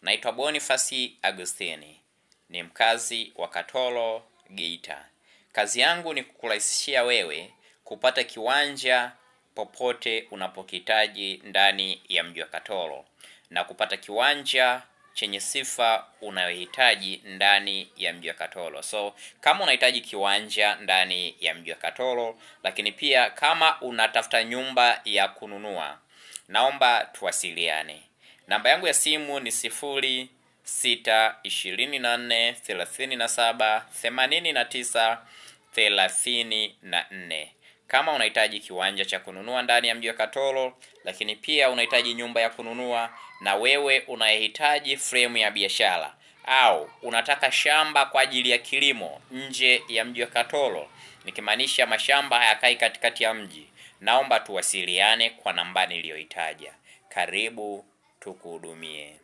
Naitwa Boniface Agustini. Ni mkazi wa Katoro, Geita. Kazi yangu ni kukurahisishia wewe kupata kiwanja popote unapokihitaji ndani ya mji wa Katoro, na kupata kiwanja chenye sifa unayohitaji ndani ya mji wa Katoro. So kama unahitaji kiwanja ndani ya mji wa Katoro, lakini pia kama unatafuta nyumba ya kununua, naomba tuwasiliane. Namba yangu ya simu ni 0624378934. Kama unahitaji kiwanja cha kununua ndani ya mji wa Katoro, lakini pia unahitaji nyumba ya kununua, na wewe unahitaji frame ya biashara, au unataka shamba kwa ajili ya kilimo nje ya mji wa Katoro, nikimaanisha mashamba hayakai katikati ya mji, naomba tuwasiliane kwa namba niliyoitaja. Karibu tukuhudumie.